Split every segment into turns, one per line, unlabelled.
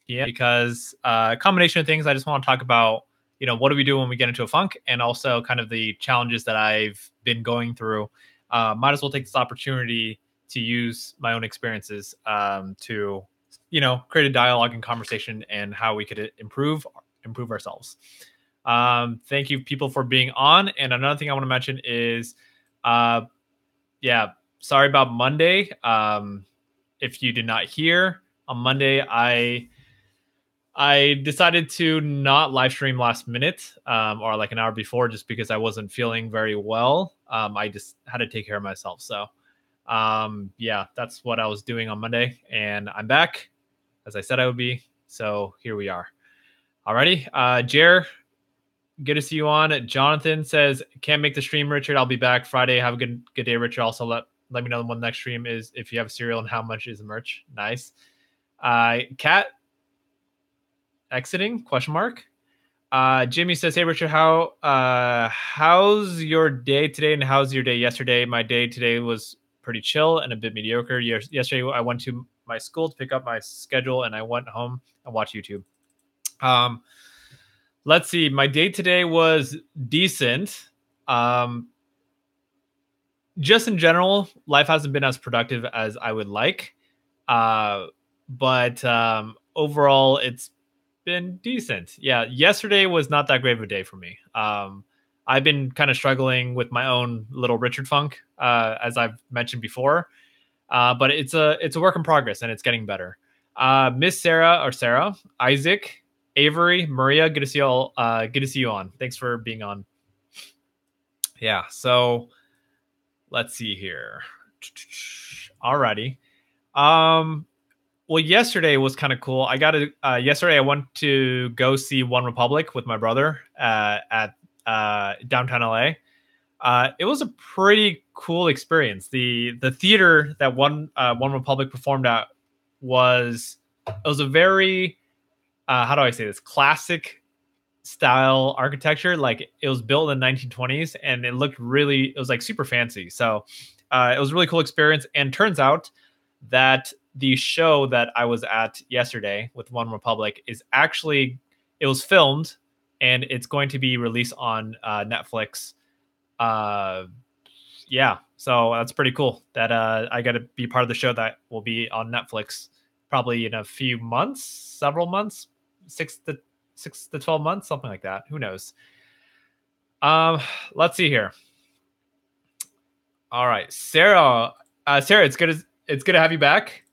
Yeah, because a combination of things. I just want to talk about, what do we do when we get into a funk, and also kind of the challenges that I've been going through. Might as well take this opportunity to use my own experiences to, create a dialogue and conversation and how we could improve ourselves. Thank you, people, for being on. And another thing I want to mention is, uh, yeah, sorry about Monday. If you did not hear on Monday, I decided to not live stream last minute, or like an hour before, just because I wasn't feeling very well. I just had to take care of myself. So, yeah, that's what I was doing on Monday, and I'm back as I said I would be. So here we are. Alrighty, Jer, good to see you on. Jonathan says can't make the stream, Richard. I'll be back Friday. Have a good day, Richard. Also let me know when the next stream is, if you have cereal, and how much is the merch. Nice. Cat exiting question mark. Jimmy says, hey Richard, how's your day today, and how's your day yesterday? My day today was pretty chill and a bit mediocre. Yesterday I went to my school to pick up my schedule, and I went home and watched YouTube. Let's see. My day today was decent. Just in general, life hasn't been as productive as I would like. But overall, it's been decent. Yeah, yesterday was not that great of a day for me. I've been kind of struggling with my own little Richard funk, as I've mentioned before. But it's a work in progress, and it's getting better. Miss Sarah, Isaac, Avery, Maria, good to see you all. Good to see you on. Thanks for being on. Yeah, so let's see here. Alrighty. Well, yesterday was kind of cool. Yesterday I went to go see One Republic with my brother at downtown LA. It was a pretty cool experience. The theater that One Republic performed at was a very how do I say this, classic style architecture. Like, it was built in the 1920s, and it was like super fancy. So it was a really cool experience. And turns out that the show that I was at yesterday with One Republic it was filmed, and it's going to be released on Netflix. Yeah, so that's pretty cool that I got to be part of the show that will be on Netflix probably in a few months, several months, 6 to 12 months, something like that. Who knows? Let's see here. All right, Sarah. Sarah, it's good to have you back.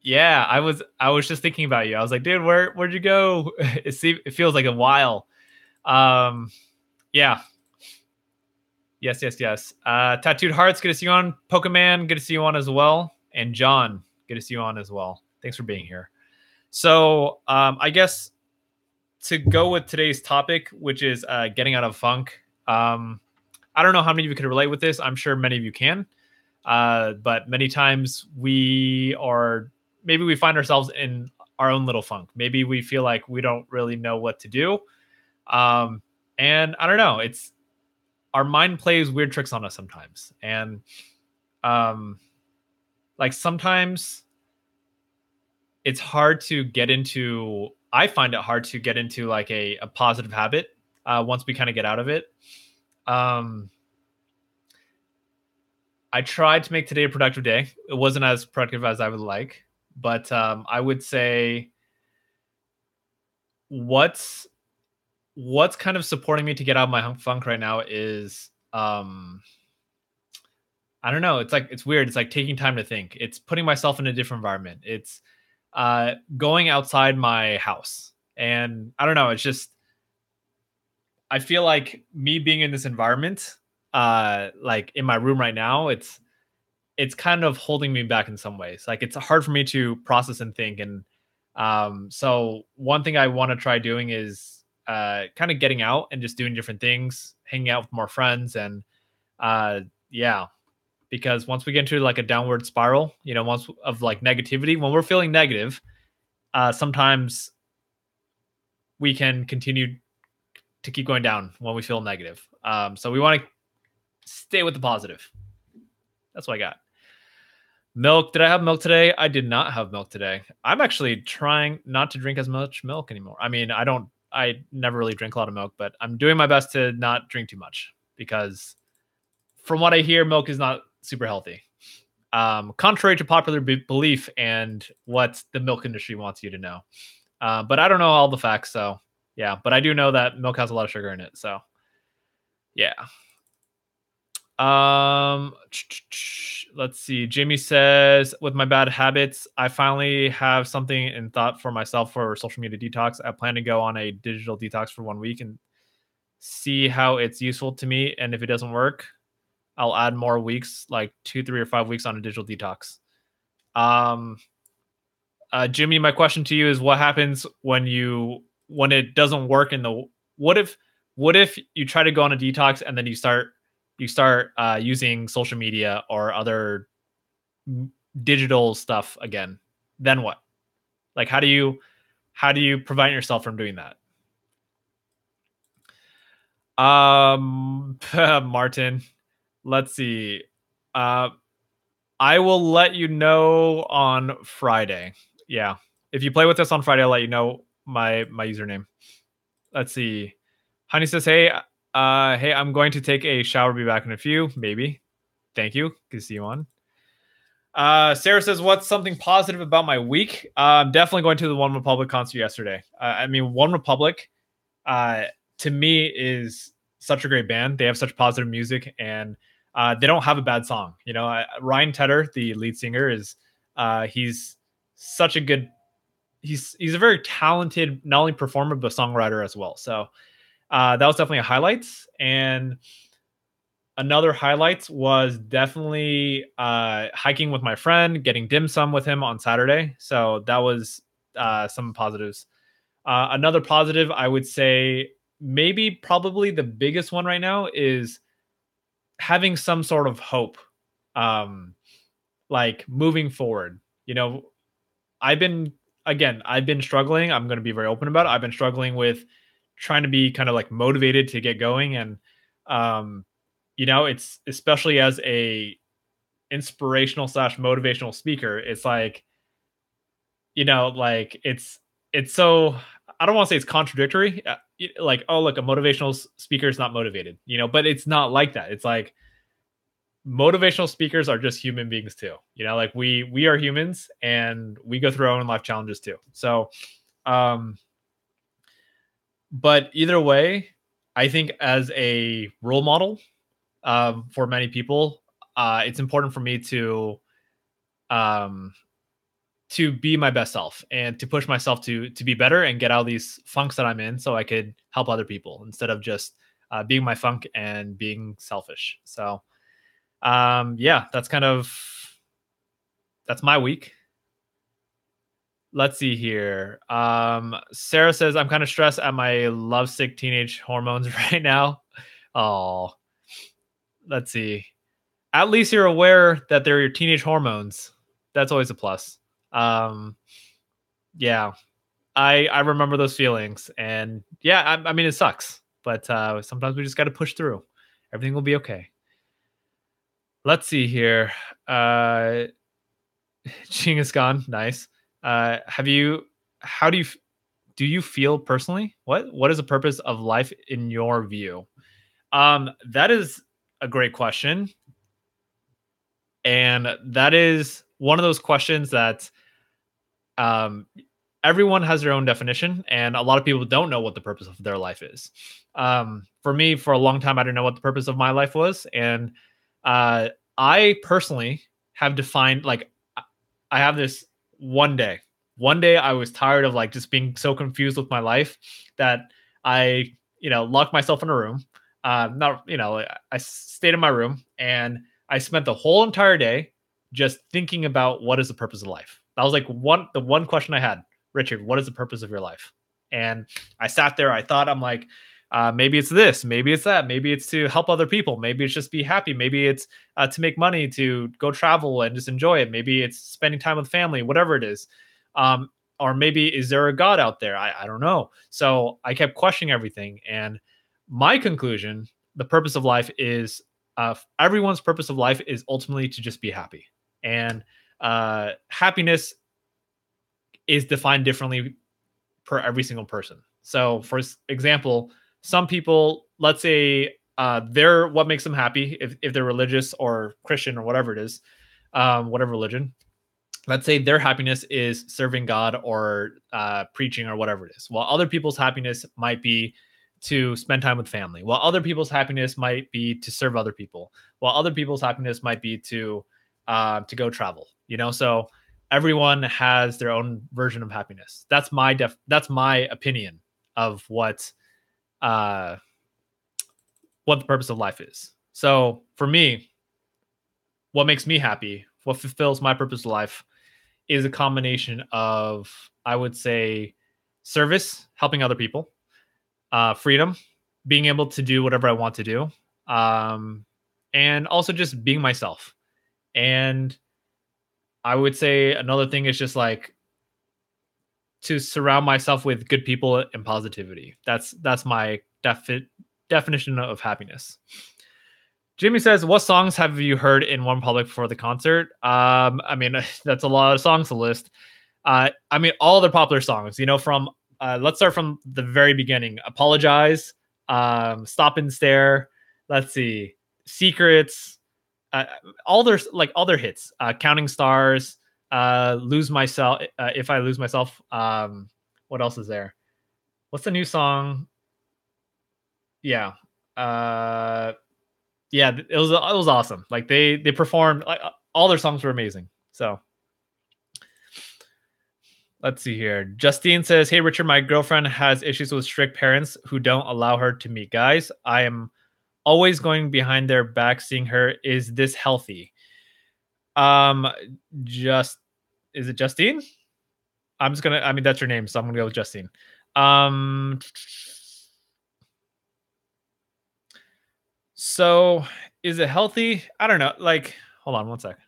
Yeah, I was just thinking about you. I was like, dude, where'd you go? It feels like a while. Yeah. Yes. Tattooed Hearts, good to see you on. Pokemon, good to see you on as well. And John, good to see you on as well. Thanks for being here. So I guess to go with today's topic, which is getting out of funk. I don't know how many of you can relate with this. I'm sure many of you can. But many times maybe we find ourselves in our own little funk. Maybe we feel like we don't really know what to do. And I don't know. Our mind plays weird tricks on us sometimes. And like sometimes it's hard to get into, I find it hard to get into like a positive habit once we kind of get out of it. I tried to make today a productive day. It wasn't as productive as I would like, but I would say what's kind of supporting me to get out of my funk right now is I don't know. It's weird. It's like taking time to think. It's putting myself in a different environment. It's going outside my house. And I don't know. It's just, I feel like me being in this environment, like in my room right now, it's kind of holding me back in some ways. Like, it's hard for me to process and think. And so one thing I want to try doing is kind of getting out and just doing different things, hanging out with more friends. And yeah, because once we get into like a downward spiral, once of like negativity, when we're feeling negative, sometimes we can continue to keep going down when we feel negative. So we want to stay with the positive. That's what I got. Milk. Did I have milk today? I did not have milk today. I'm actually trying not to drink as much milk anymore. I mean, I never really drink a lot of milk, but I'm doing my best to not drink too much because from what I hear, milk is not super healthy. Contrary to popular belief and what the milk industry wants you to know. But I don't know all the facts, so yeah. But I do know that milk has a lot of sugar in it, so yeah. Let's see. Jimmy says, with my bad habits, I finally have something in thought for myself for social media detox. I plan to go on a digital detox for 1 week and see how it's useful to me. And if it doesn't work, I'll add more weeks, like 2, 3, or 5 weeks on a digital detox. Um, Jimmy, my question to you is: what happens when it doesn't work in the what if what if you try to go on a detox and then you start using social media or other digital stuff again? Then what? Like, how do you prevent yourself from doing that? Martin, let's see. Uh, I will let you know on Friday. Yeah. If you play with us on Friday, I'll let you know my username. Let's see. Honey says, hey, I'm going to take a shower, be back in a few, maybe. Thank you. Good to see you on. Sarah says, what's something positive about my week? I'm definitely going to the One Republic concert yesterday. I mean, One Republic, uh, to me, is such a great band. They have such positive music, and they don't have a bad song. Ryan Tedder, the lead singer, he's such a good. He's a very talented, not only performer but songwriter as well. So that was definitely a highlight. And another highlight was definitely hiking with my friend, getting dim sum with him on Saturday. So that was some positives. Another positive, I would say, maybe probably the biggest one right now is having some sort of hope, um, like moving forward. You know, I've been struggling. I'm going to be very open about it. I've been struggling with trying to be kind of like motivated to get going, and um, it's especially as a inspirational slash motivational speaker. It's like like it's so I don't want to say it's contradictory. Like, oh, look, a motivational speaker is not motivated, but it's not like that. It's like motivational speakers are just human beings too. Like we are humans and we go through our own life challenges too. So, um, but either way, I think as a role model, for many people, it's important for me um, to be my best self and to push myself to be better and get out of these funks that I'm in, so I could help other people instead of just being my funk and being selfish. So, yeah, that's my week. Let's see here. Sarah says, I'm kind of stressed at my lovesick teenage hormones right now. Oh, let's see. At least you're aware that they're your teenage hormones. That's always a plus. Um, yeah, I remember those feelings, and yeah, I mean it sucks, but sometimes we just got to push through. Everything will be okay. Let's see here. Genghis Khan, nice. Have you? How do you feel personally? What is the purpose of life in your view? That is a great question, and that is one of those questions that um, everyone has their own definition, and a lot of people don't know what the purpose of their life is. For me, for a long time, I didn't know what the purpose of my life was, and uh, I personally have defined like I have this one day. One day I was tired of like just being so confused with my life that I, locked myself in a room. Not, I stayed in my room and I spent the whole entire day just thinking about what is the purpose of life. That was like the one question I had. Richard, what is the purpose of your life? And I sat there, I thought, I'm like, maybe it's this, maybe it's that, maybe it's to help other people, maybe it's just be happy, maybe it's to make money, to go travel and just enjoy it, maybe it's spending time with family, whatever it is. Um, or maybe is there a God out there? I don't know. So I kept questioning everything. And my conclusion, the purpose of life is everyone's purpose of life is ultimately to just be happy. And happiness is defined differently per every single person. So, for example, some people, let's say, they're what makes them happy if they're religious or Christian or whatever it is, whatever religion. Let's say their happiness is serving God or preaching or whatever it is. While other people's happiness might be to spend time with family. While other people's happiness might be to serve other people. While other people's happiness might be to go travel. So everyone has their own version of happiness. That's my opinion of uh, what the purpose of life is. So for me, what makes me happy, what fulfills my purpose of life, is a combination of, I would say, service, helping other people, freedom, being able to do whatever I want to do, and also just being myself. And I would say another thing is just like to surround myself with good people and positivity. That's my definition of happiness. Jimmy says, "What songs have you heard in OneRepublic before the concert?" I mean, that's a lot of songs to list. I mean, all the popular songs. From let's start from the very beginning. "Apologize," "Stop and Stare." Let's see, "Secrets." All their hits. "Counting Stars." "Lose Myself." "If I Lose Myself." What else is there? What's the new song? Yeah. Uh, yeah, it was awesome. Like they performed, like all their songs were amazing. So let's see here. Justine says, "Hey Richard, my girlfriend has issues with strict parents who don't allow her to meet guys. I am always going behind their back seeing her. Is this healthy?" Um just Is it Justine? I mean, that's your name, so I'm gonna go with Justine. Um so is it healthy? I don't know. Like, hold on one sec.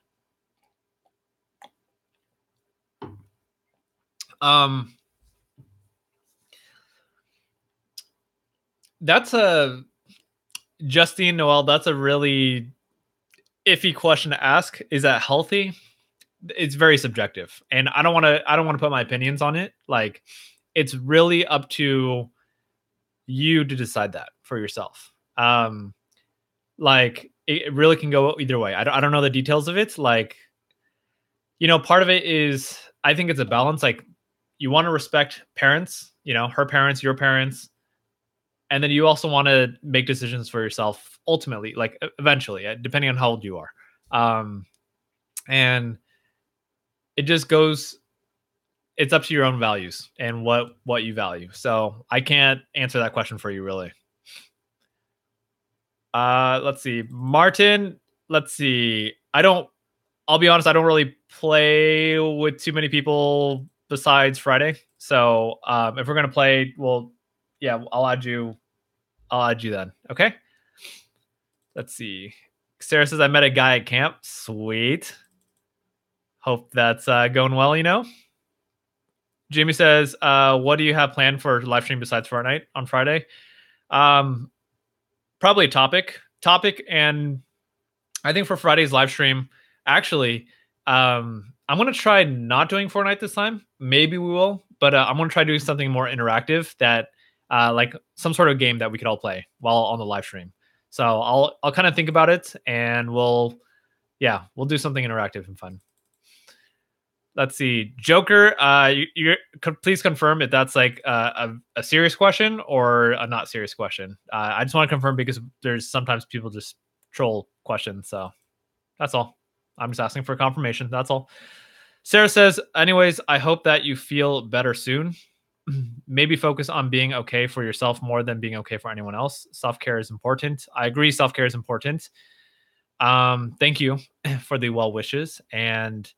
Um that's a Justine Noel, that's a really iffy question to ask. Is that healthy? It's very subjective, and I don't want to put my opinions on it. Like, it's really up to you to decide that for yourself. Like, it really can go either way. I don't know the details of it. Like, part of it is, I think it's a balance. Like, you want to respect parents, her parents, your parents, and then you also want to make decisions for yourself ultimately, like eventually, depending on how old you are. And it just goes, it's up to your own values and what you value. So I can't answer that question for you, really. Let's see, Martin. Let's see. I'll be honest, I don't really play with too many people besides Friday. So if we're gonna play, well, yeah, I'll add you then. Okay. Let's see. Sarah says, "I met a guy at camp." Sweet. Hope that's going well. Jimmy says, "What do you have planned for live stream besides Fortnite on Friday?" Um, Probably a topic, and I think for Friday's live stream, actually, I'm gonna try not doing Fortnite this time. Maybe we will, but I'm gonna try doing something more interactive, that like some sort of game that we could all play while on the live stream. So I'll kind of think about it, and we'll do something interactive and fun. Let's see, Joker. Please confirm if that's like a serious question or a not serious question. I just want to confirm because there's sometimes people just troll questions. So that's all. I'm just asking for confirmation. That's all. Sarah says, "Anyways, I hope that you feel better soon. Maybe focus on being okay for yourself more than being okay for anyone else. Self care is important." I agree. Self care is important. Thank you for the well wishes. And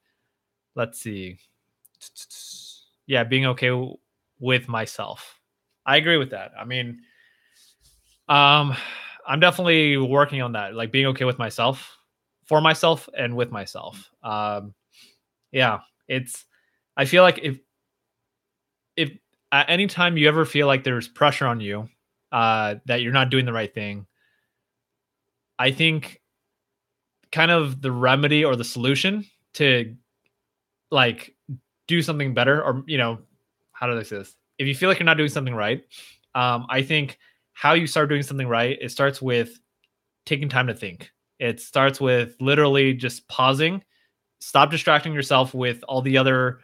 let's see. Yeah, being okay with myself. I agree with that. I mean, um, I'm definitely working on that, like being okay with myself, for myself, and with myself. Yeah, it's. I feel like if at any time you ever feel like there's pressure on you, that you're not doing the right thing, I think kind of the remedy or the solution to like do something better, or how do I say this? If you feel like you're not doing something right, I think how you start doing something right, it starts with taking time to think. It starts with literally just pausing, stop distracting yourself with all the other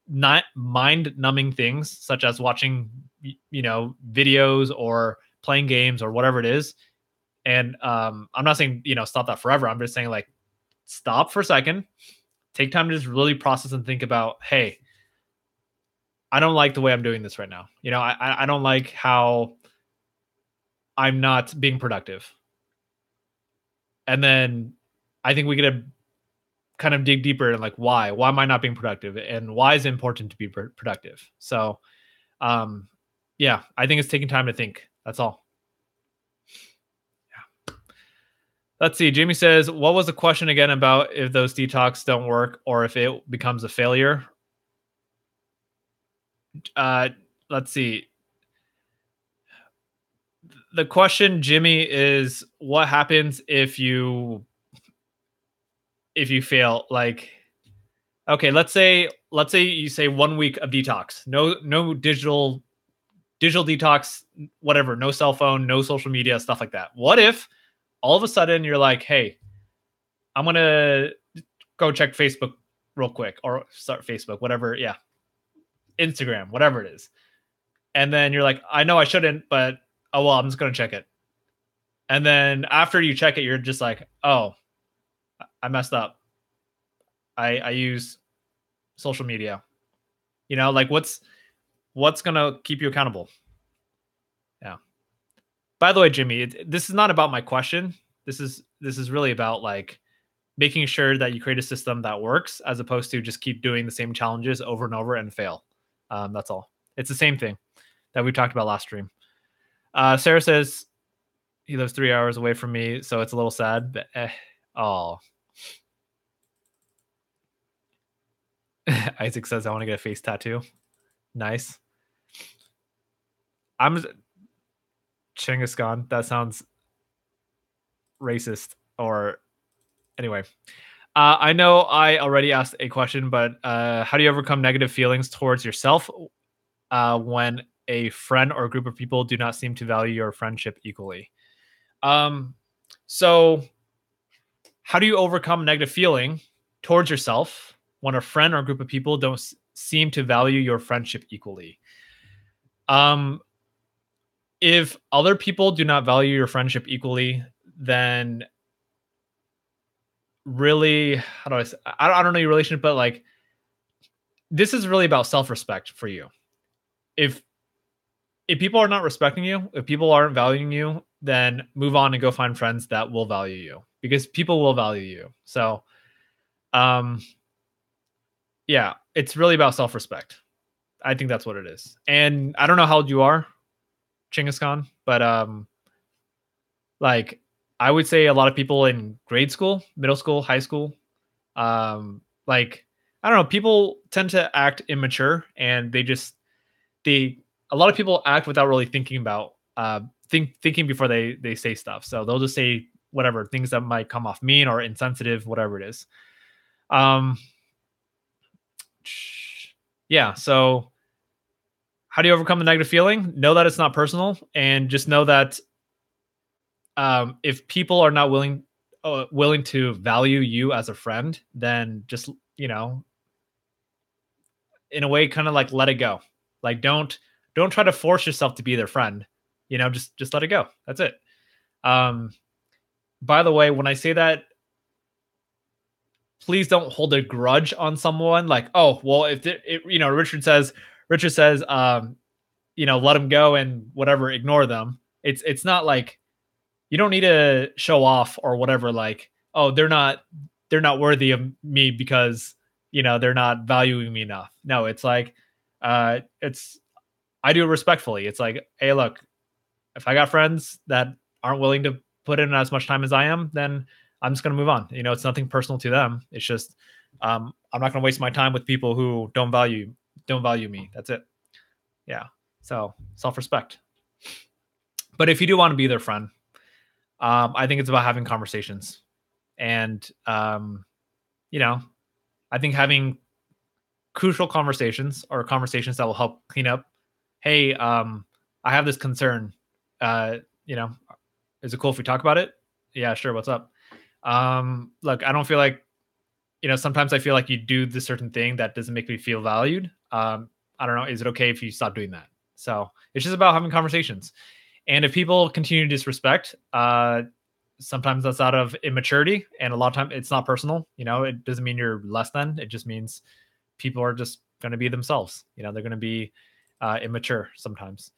not mind numbing things such as watching videos or playing games or whatever it is. And I'm not saying stop that forever. I'm just saying like stop for a second, take time to just really process and think about, hey, I don't like the way I'm doing this right now. I don't like how I'm not being productive. And then I think we get to kind of dig deeper and like why am I not being productive, and why is it important to be productive? So um yeah, I think it's taking time to think. That's all. Yeah. Let's see. Jamie says, what was the question again about if those detox don't work or if it becomes a failure? uh let's see. The question, Jimmy, is what happens if you fail? Like, okay, let's say you say 1 week of detox, no digital detox, whatever, no cell phone, no social media, stuff like that. What if all of a sudden you're like, hey, I'm gonna go check Facebook real quick, or start Facebook, whatever, yeah, Instagram, whatever it is, and then you're like, I know I shouldn't, but oh well, I'm just gonna check it. And then after you check it, you're just like, oh, I messed up. I use social media. Like what's gonna keep you accountable? Yeah. By the way, Jimmy, this is not about my question. This is really about like making sure that you create a system that works, as opposed to just keep doing the same challenges over and over and fail. That's all. It's the same thing that we talked about last stream. Sarah says he lives 3 hours away from me, so it's a little sad. But oh, Isaac says I want to get a face tattoo. Nice. I'm Genghis Khan. That sounds racist. Or anyway, I know I already asked a question, but how do you overcome negative feelings towards yourself when a friend or a group of people do not seem to value your friendship equally? Um, so how do you overcome negative feeling towards yourself when a friend or a group of people don't seem to value your friendship equally? Um, if other people do not value your friendship equally, then really, how do I say, I don't know your relationship, but like this is really about self-respect for you. If people are not respecting you, if people aren't valuing you, then move on and go find friends that will value you, because people will value you. So, um, yeah, it's really about self-respect. I think that's what it is. And I don't know how old you are, Chinggis Khan, but like I would say a lot of people in grade school, middle school, high school, like I don't know, people tend to act immature, and they a lot of people act without really thinking about thinking before they say stuff. So they'll just say whatever things that might come off mean or insensitive, whatever it is. Um, yeah. So how do you overcome the negative feeling? Know that it's not personal, and just know that if people are not willing to value you as a friend, then just in a way, kind of like let it go. Like don't try to force yourself to be their friend. Just let it go. That's it. Um, by the way, when I say that, please don't hold a grudge on someone. Like, oh, well, if Richard says, let them go and whatever, ignore them. It's not like you don't need to show off or whatever. Like, oh, they're not worthy of me because they're not valuing me enough. No, it's like, it's I do it respectfully. It's like, hey, look, if I got friends that aren't willing to put in as much time as I am, then I'm just going to move on. It's nothing personal to them. It's just I'm not going to waste my time with people who don't value me. That's it. Yeah. So self-respect. But if you do want to be their friend, I think it's about having conversations, and I think having crucial conversations or conversations that will help clean up. Hey, I have this concern. Uh, you know, is it cool if we talk about it? Yeah, sure. What's up? Look, I don't feel like, sometimes I feel like you do this certain thing that doesn't make me feel valued. I don't know. Is it okay if you stop doing that? So it's just about having conversations. And if people continue to disrespect, sometimes that's out of immaturity. And a lot of time it's not personal. It doesn't mean you're less than. It just means people are just going to be themselves. They're going to be immature sometimes.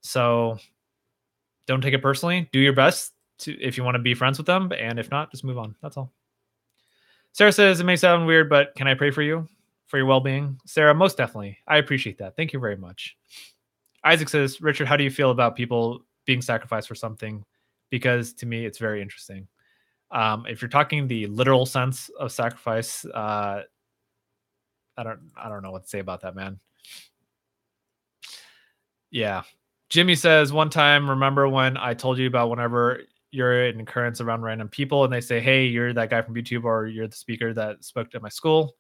So don't take it personally. Do your best if you want to be friends with them. And if not, just move on. That's all. Sarah says, it may sound weird, but can I pray for you, for your well-being? Sarah, most definitely. I appreciate that. Thank you very much. Isaac says, Richard, how do you feel about people being sacrificed for something? Because to me, it's very interesting. If you're talking the literal sense of sacrifice, I don't know what to say about that, man. Yeah. Jimmy says, one time, remember when I told you about whenever you're in occurrence around random people and they say, hey, you're that guy from YouTube or you're the speaker that spoke at my school.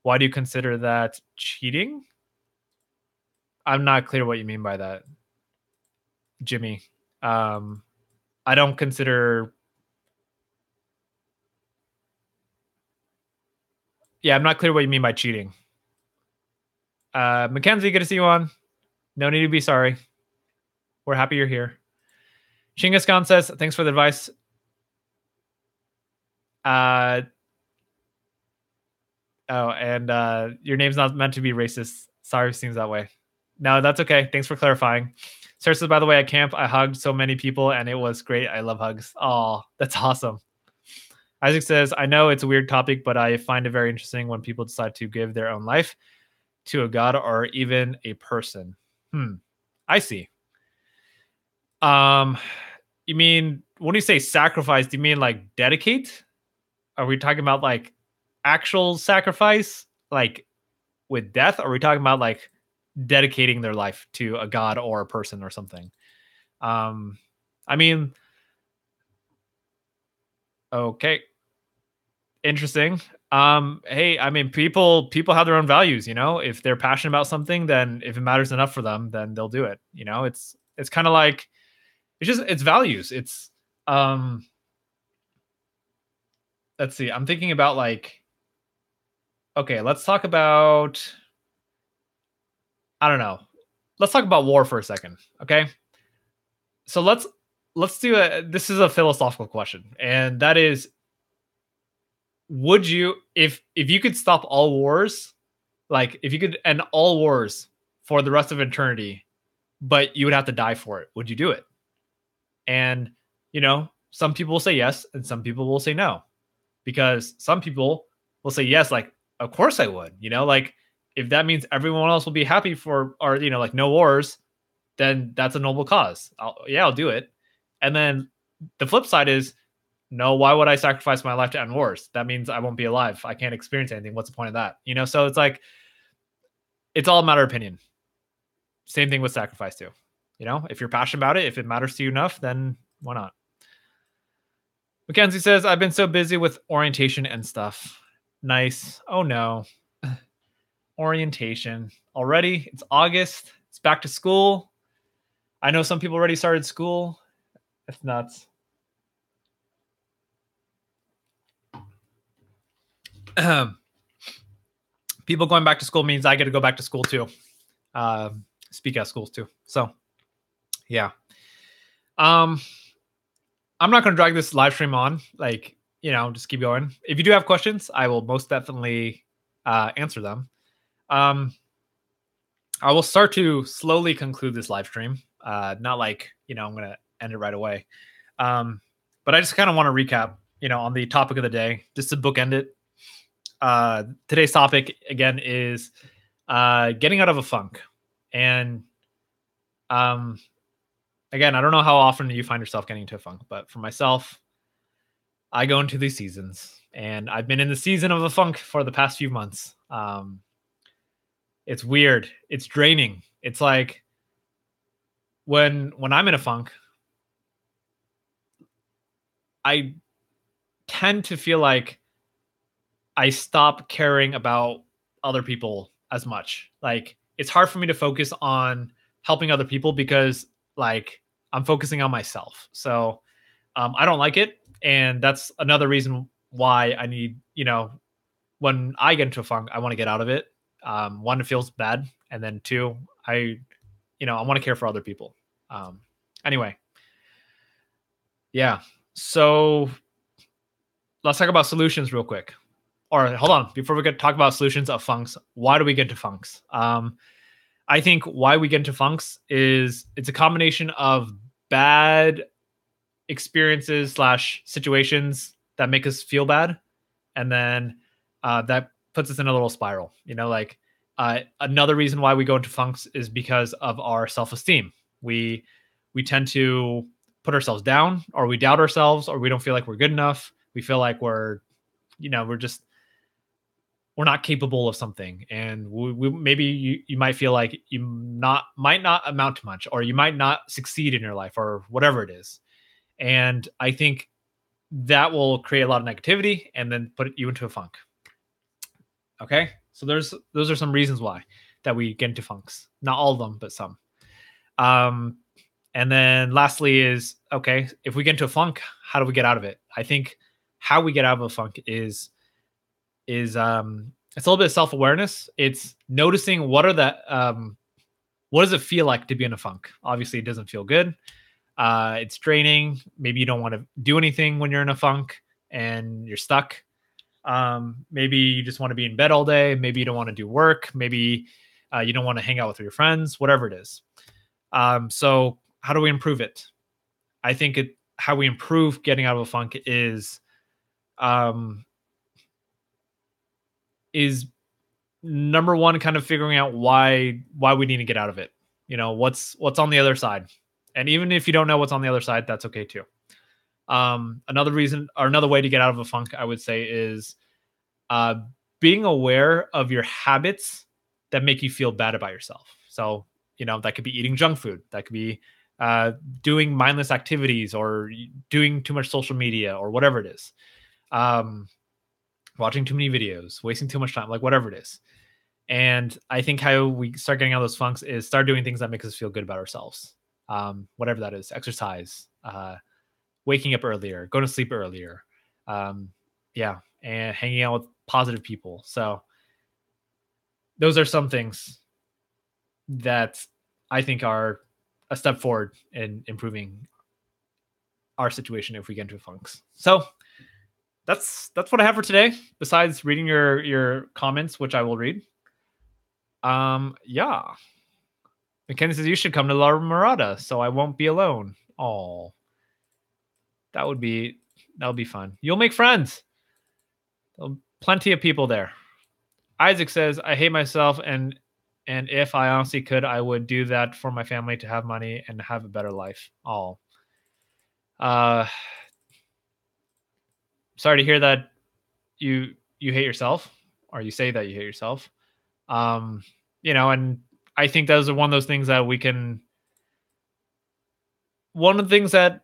Why do you consider that cheating? I'm not clear what you mean by that, Jimmy. I don't consider. Yeah, I'm not clear what you mean by cheating. Mackenzie, good to see you on. No need to be sorry. We're happy you're here. Shingas Khan says, thanks for the advice. Your name's not meant to be racist. Sorry, it seems that way. No, that's okay. Thanks for clarifying. Sarah says, by the way, at camp, I hugged so many people and it was great. I love hugs. Oh, that's awesome. Isaac says, I know it's a weird topic, but I find it very interesting when people decide to give their own life to a god or even a person. I see. You mean, when you say sacrifice, do you mean like dedicate? Are we talking about like actual sacrifice, like with death? Or are we talking about like dedicating their life to a god or a person or something? I mean, okay, interesting. Hey, I mean, people have their own values. If they're passionate about something, then if it matters enough for them, then they'll do it. It's kind of like it's values. It's let's see. I'm thinking about like, okay, let's talk about, I don't know. Let's talk about war for a second, okay? So let's do this is a philosophical question, and that is, would you, if you could stop all wars, like if you could end all wars for the rest of eternity, but you would have to die for it, would you do it? And some people will say yes and some people will say no, because some people will say yes, like, of course I would, like if that means everyone else will be happy for, or like no wars, then that's a noble cause. I'll do it. And then the flip side is, no, why would I sacrifice my life to end wars? That means I won't be alive. I can't experience anything. What's the point of that? So it's like, it's all a matter of opinion. Same thing with sacrifice too. If you're passionate about it, if it matters to you enough, then why not? Mackenzie says, I've been so busy with orientation and stuff. Nice. Oh no. Orientation. Already? It's August. It's back to school. I know some people already started school. That's nuts. People going back to school means I get to go back to school too. Speak at schools too. So yeah. I'm not going to drag this live stream on. Like, just keep going. If you do have questions, I will most definitely answer them. I will start to slowly conclude this live stream. Not like, I'm going to end it right away. But I just kind of want to recap, on the topic of the day, just to bookend it. Today's topic again is getting out of a funk. And again, I don't know how often you find yourself getting into a funk, but for myself, I go into these seasons, and I've been in the season of a funk for the past few months. It's weird. It's draining. It's like when I'm in a funk, I tend to feel like I stop caring about other people as much. Like it's hard for me to focus on helping other people because like I'm focusing on myself. So I don't like it, and that's another reason why I need, when I get into a funk, I want to get out of it. One, it feels bad, and then two, I want to care for other people. Um, anyway, yeah. So let's talk about solutions real quick. Or hold on, before we talk about solutions of funks, why do we get into funks? I think why we get into funks is it's a combination of bad experiences slash situations that make us feel bad, and then that puts us in a little spiral. Another reason why we go into funks is because of our self-esteem. We tend to put ourselves down, or we doubt ourselves, or we don't feel like we're good enough. We feel like we're not capable of something, and maybe you might feel like you might not amount to much, or you might not succeed in your life, or whatever it is. And I think that will create a lot of negativity and then put you into a funk. Okay, so those are some reasons why that we get into funks. Not all of them, but some. And then lastly is, okay, if we get into a funk, how do we get out of it? I think how we get out of a funk is it's a little bit of self-awareness. It's noticing what does it feel like to be in a funk? Obviously, it doesn't feel good. It's draining. Maybe you don't want to do anything when you're in a funk and you're stuck. Maybe you just want to be in bed all day. Maybe you don't want to do work. Maybe you don't want to hang out with your friends, whatever it is. So how do we improve it? I think how we improve getting out of a funk is number one, kind of figuring out why we need to get out of it. What's on the other side. And even if you don't know what's on the other side, that's okay too. Another reason, or another way to get out of a funk, I would say, is being aware of your habits that make you feel bad about yourself. So, that could be eating junk food. That could be doing mindless activities, or doing too much social media, or whatever it is. Watching too many videos, wasting too much time, like whatever it is. And I think how we start getting out of those funks is start doing things that make us feel good about ourselves. Whatever that is, exercise, waking up earlier, going to sleep earlier, and hanging out with positive people. So those are some things that I think are a step forward in improving our situation if we get into funks. So that's what I have for today, besides reading your comments, which I will read. Yeah. Mackenzie says you should come to La Mirada so I won't be alone. Oh, that would be fun. You'll make friends. Plenty of people there. Isaac says, I hate myself, and if I honestly could, I would do that for my family to have money and have a better life. Oh. Sorry to hear that you hate yourself, or you say that you hate yourself. And I think those are one of those things that one of the things that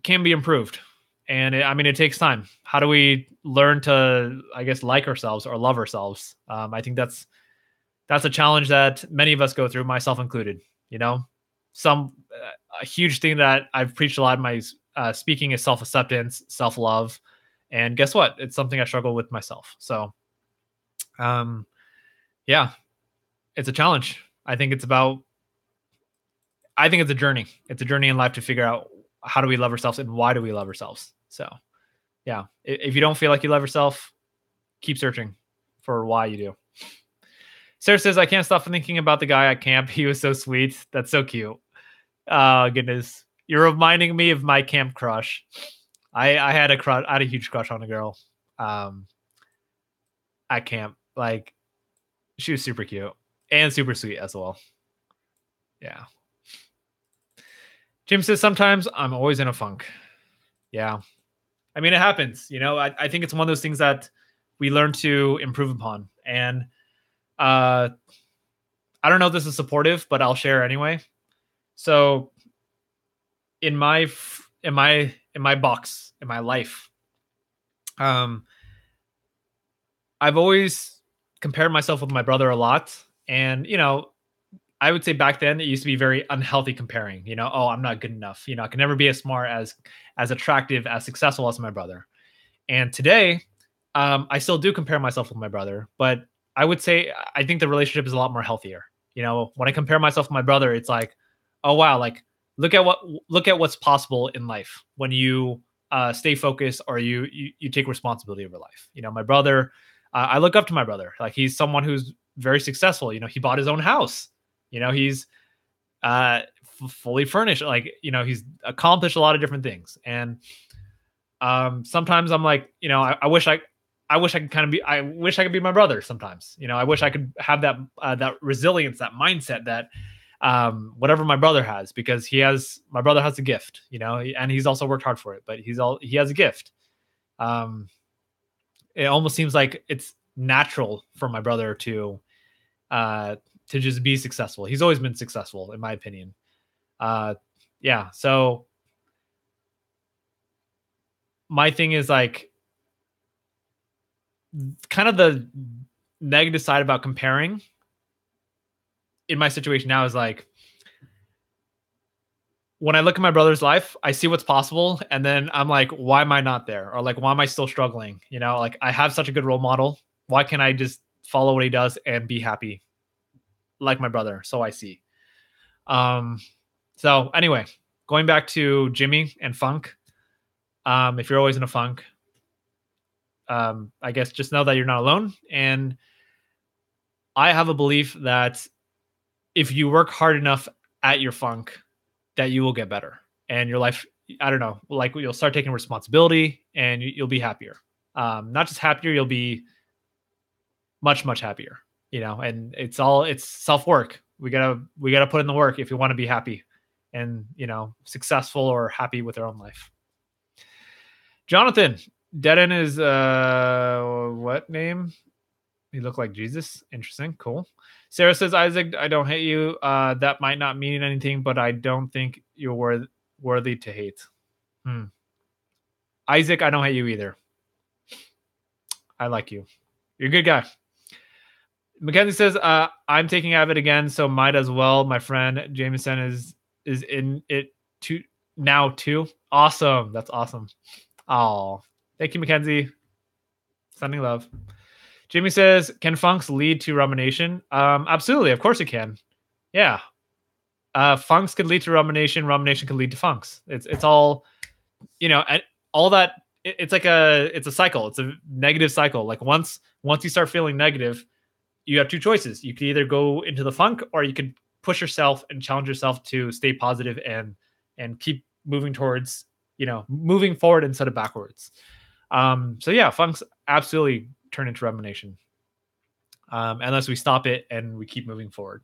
can be improved. And it takes time. How do we learn to, I guess, like ourselves or love ourselves? I think that's a challenge that many of us go through, myself included. A huge thing that I've preached a lot in my speaking is self-acceptance, self-love. And guess what? It's something I struggle with myself. So, yeah, it's a challenge. I think it's a journey. It's a journey in life to figure out how do we love ourselves and why do we love ourselves. So, yeah, if you don't feel like you love yourself, keep searching for why you do. Sarah says, I can't stop thinking about the guy at camp. He was so sweet. That's so cute. Oh, goodness. You're reminding me of my camp crush. I had a huge crush on a girl at camp. Like, she was super cute and super sweet as well. Yeah. Jim says, sometimes I'm always in a funk. Yeah. It happens. I think it's one of those things that we learn to improve upon. And I don't know if this is supportive, but I'll share anyway. So in my box, in my life, I've always compared myself with my brother a lot. And, I would say back then it used to be very unhealthy comparing, oh, I'm not good enough. I can never be as smart, as attractive, as successful as my brother. And today, I still do compare myself with my brother, but I would say I think the relationship is a lot more healthier. When I compare myself with my brother, it's like, oh wow, like look at what's possible in life when you stay focused, or you take responsibility over life. My brother, I look up to my brother. Like, he's someone who's very successful. He bought his own house. He's fully furnished. Like, he's accomplished a lot of different things. And sometimes I'm like, I wish I could I wish I could be my brother sometimes. I wish I could have that resilience, that mindset, that whatever my brother has, because my brother has a gift, and he's also worked hard for it, but he has a gift. Um, it almost seems like it's natural for my brother uh, to just be successful. He's always been successful, in my opinion. Uh, yeah. So my thing is like, kind of the negative side about comparing in my situation now is like, when I look at my brother's life, I see what's possible, and then I'm like, why am I not there? Or like, why am I still struggling? Like, I have such a good role model. Why can't I just follow what he does and be happy like my brother? So I see. Um, so anyway, going back to Jimmy and funk. If you're always in a funk, I guess just know that you're not alone. And I have a belief that if you work hard enough at your funk, that you will get better, and your life, I don't know, like, you'll start taking responsibility, and you'll be happier. Not just happier, you'll be much, much happier, and it's self work. We gotta put in the work if you want to be happy and, successful or happy with their own life. Jonathan, Dead End is what name? He looked like Jesus. Interesting. Cool. Sarah says, Isaac, I don't hate you. That might not mean anything, but I don't think you're worthy to hate. Isaac, I don't hate you either. I like you. You're a good guy. Mackenzie says, I'm taking Avid again, so might as well. My friend Jameson is in it too now too. Awesome. That's awesome. Oh, thank you, Mackenzie. Sending love. Jimmy says, can funks lead to rumination? Absolutely. Of course it can. Yeah. Funks could lead to rumination. Rumination could lead to funks. It's all, and all that. It's a cycle. It's a negative cycle. Like, once you start feeling negative, you have two choices. You can either go into the funk, or you can push yourself and challenge yourself to stay positive and keep moving towards, moving forward instead of backwards. So yeah, funks absolutely turn into rumination, unless we stop it and we keep moving forward.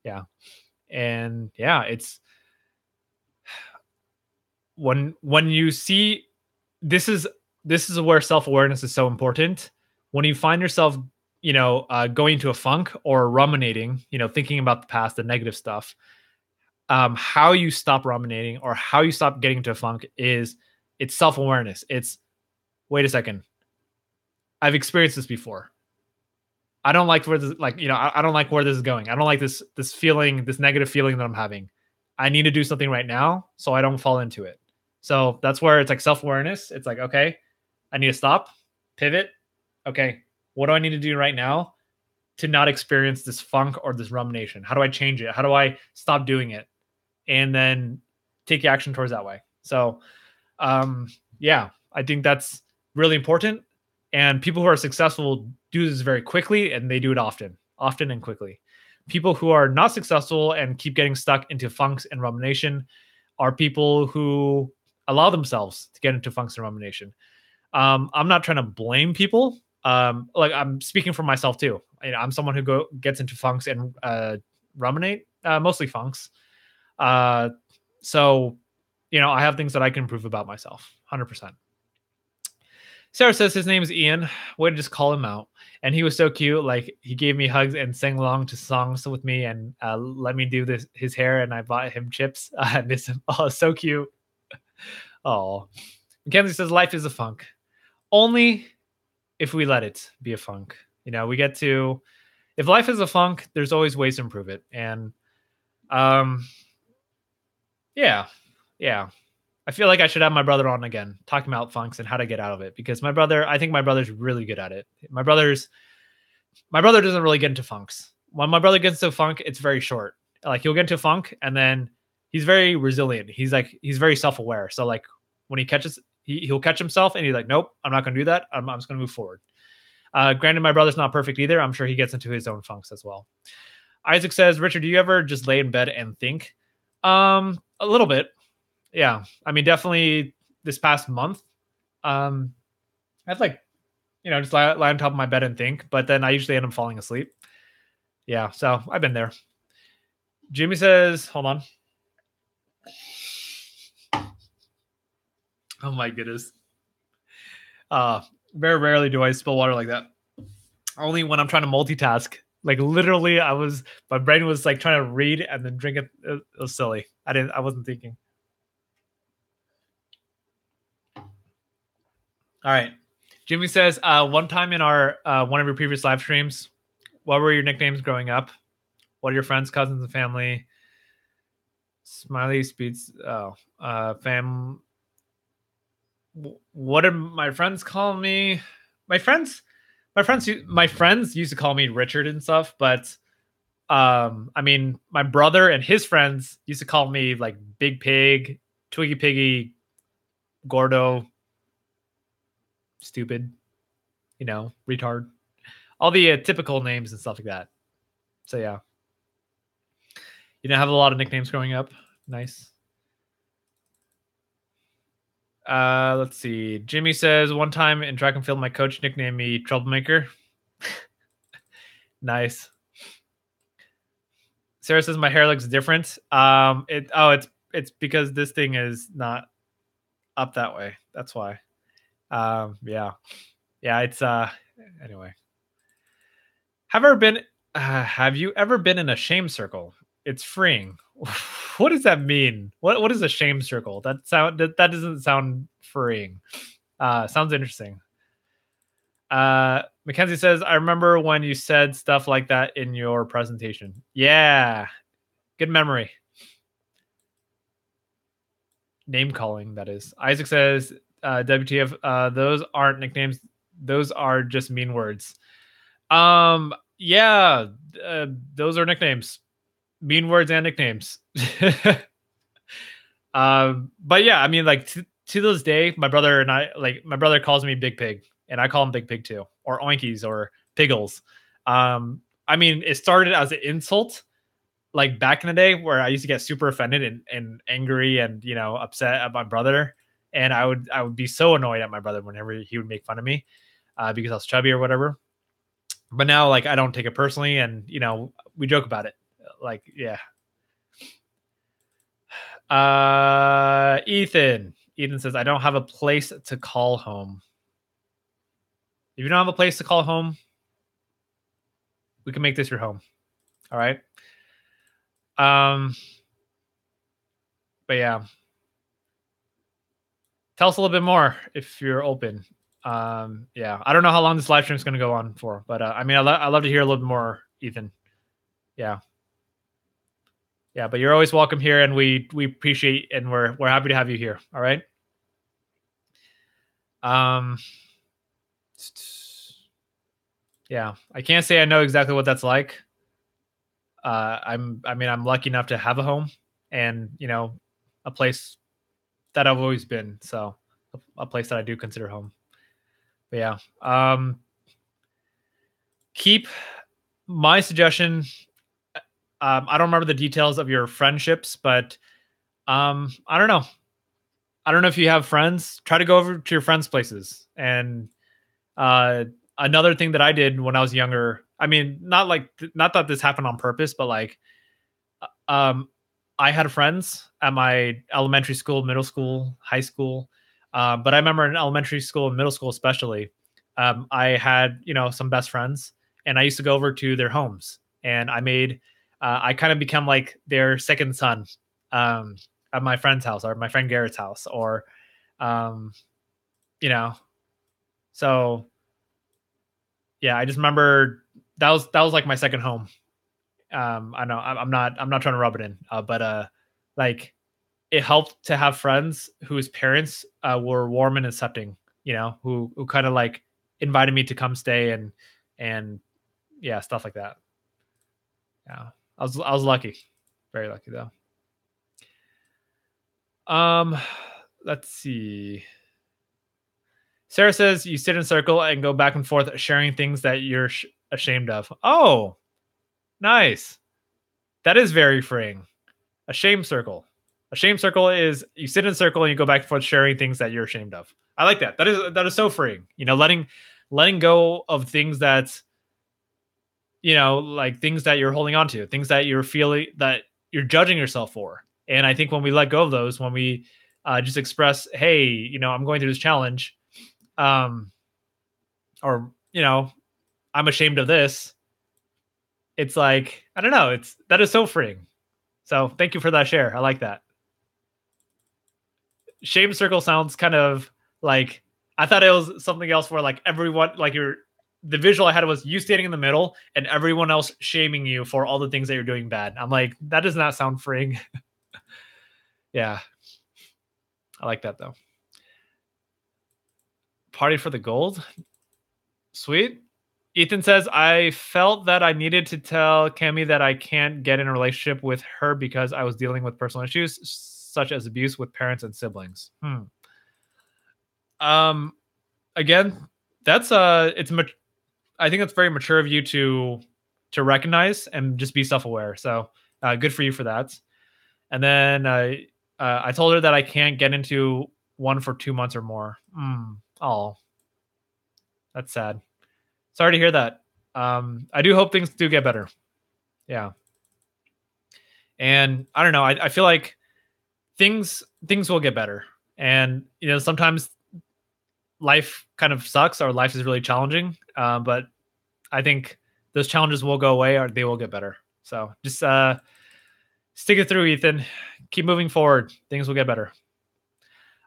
Yeah. And yeah, it's when you see, this is where self-awareness is so important. When you find yourself, going into a funk or ruminating, thinking about the past, the negative stuff, how you stop ruminating, or how you stop getting into a funk, it's self-awareness. It's, wait a second, I've experienced this before. I don't like where this, I don't like where this is going. I don't like this feeling, this negative feeling that I'm having. I need to do something right now so I don't fall into it. So that's where it's like self-awareness. It's like, okay, I need to stop, pivot. Okay, what do I need to do right now to not experience this funk or this rumination? How do I change it? How do I stop doing it? And then take action towards that way. So, yeah, I think that's really important. And people who are successful do this very quickly, and they do it often and quickly. People who are not successful and keep getting stuck into funks and rumination are people who allow themselves to get into funks and rumination. I'm not trying to blame people. Like, I'm speaking for myself too. I'm someone who gets into funks and ruminate, mostly funks. So, I have things that I can improve about myself, 100%. Sarah says his name is Ian. Way to just call him out. And he was so cute. Like, he gave me hugs and sang along to songs with me, and let me do his hair, and I bought him chips. I miss him. Oh, so cute. Oh. Mackenzie says life is a funk. Only if we let it be a funk. We get to, if life is a funk, there's always ways to improve it. And um, yeah, yeah. I feel like I should have my brother on again, talking about funks and how to get out of it, because I think my brother's really good at it. My brother doesn't really get into funks. When my brother gets into a funk, it's very short. Like he'll get into a funk and then he's very resilient. He's very self-aware. So like when he catches, he'll catch himself and he's like, nope, I'm not going to do that. I'm just going to move forward. Granted, my brother's not perfect either. I'm sure he gets into his own funks as well. Isaac says, Richard, do you ever just lay in bed and think? A little bit. Yeah. I mean, definitely this past month. I'd like, just lie on top of my bed and think, but then I usually end up falling asleep. Yeah. So I've been there. Jimmy says, hold on. Oh my goodness. Very rarely do I spill water like that. Only when I'm trying to multitask. Like literally, my brain was like trying to read and then drink it. It was silly. I wasn't thinking. All right. Jimmy says, one time in our one of your previous live streams, what were your nicknames growing up? What are your friends, cousins, and family? Smiley speeds. Fam. What do my friends call me? My friends used to call me Richard and stuff, but I mean, my brother and his friends used to call me like Big Pig, Twiggy Piggy, Gordo, stupid, retard, all the typical names and stuff like that. So yeah, you didn't have a lot of nicknames growing up. Nice. Let's see. Jimmy says, one time in track and field, my coach nicknamed me Troublemaker. Nice. Sarah says my hair looks different. It's because this thing is not up that way. That's why. Yeah. It's anyway. Have you ever been in a shame circle? It's freeing. What does that mean? What is a shame circle? That doesn't sound freeing. Sounds interesting. Mackenzie says, I remember when you said stuff like that in your presentation. Yeah. Good memory. Name calling, that is. Isaac says, WTF, those aren't nicknames. Those are just mean words. Yeah, those are nicknames. Mean words and nicknames. But yeah, I mean, like to this day, my brother calls me Big Pig, and I call him Big Pig too, or Oinkies, or Piggles. I mean, it started as an insult, like back in the day, where I used to get super offended and angry and upset at my brother, and I would be so annoyed at my brother whenever he would make fun of me because I was chubby or whatever. But now, like, I don't take it personally, and we joke about it. Like, yeah. Ethan says, I don't have a place to call home. If you don't have a place to call home, we can make this your home. All right. But yeah, tell us a little bit more if you're open. Yeah, I don't know how long this live stream is going to go on for, but I mean, I love to hear a little bit more, Ethan. Yeah. But you're always welcome here, and we appreciate, and we're happy to have you here. All right. Yeah, I can't say I know exactly what that's like. I'm lucky enough to have a home and a place that I've always been. So a place that I do consider home. But yeah, keep my suggestion. I don't remember the details of your friendships, but I don't know. I don't know if you have friends. Try to go over to your friends' places. And another thing that I did when I was younger, I mean, not that this happened on purpose, but like, I had friends at my elementary school, middle school, high school. But I remember in elementary school and middle school, especially, I had, some best friends, and I used to go over to their homes, and I kind of become like their second son, at my friend's house, or my friend Garrett's house, or, so yeah, I just remember that was like my second home. I know I'm not trying to rub it in, but like it helped to have friends whose parents were warm and accepting, who kind of like invited me to come stay and yeah, stuff like that. Yeah, I was lucky, very lucky though. Um, let's see. Sarah says you sit in a circle and go back and forth sharing things that you're ashamed of. Oh, nice. That is very freeing. A shame circle. A shame circle is you sit in a circle and you go back and forth sharing things that you're ashamed of. I like that. That is so freeing. Letting go of things that like things that you're holding on to, things that you're feeling that you're judging yourself for. And I think when we let go of those, when we just express, hey, I'm going through this challenge, um, or I'm ashamed of this. It's like I don't know. That is so freeing. So thank you for that share. I like that. Shame circle sounds kind of like I thought it was something else where like everyone like the visual I had was you standing in the middle and everyone else shaming you for all the things that you're doing bad. I'm like, that does not sound freeing. Yeah. I like that though. Party for the gold. Sweet. Ethan says, I felt that I needed to tell Cami that I can't get in a relationship with her because I was dealing with personal issues such as abuse with parents and siblings. Again, that's I think it's very mature of you to recognize and just be self-aware. So good for you for that. And then I told her that I can't get into one for 2 months or more. Oh, that's sad. Sorry to hear that. I do hope things do get better. Yeah. And I don't know. I feel like things will get better. And sometimes life kind of sucks or life is really challenging. But I think those challenges will go away or they will get better. So just stick it through, Ethan. Keep moving forward. Things will get better.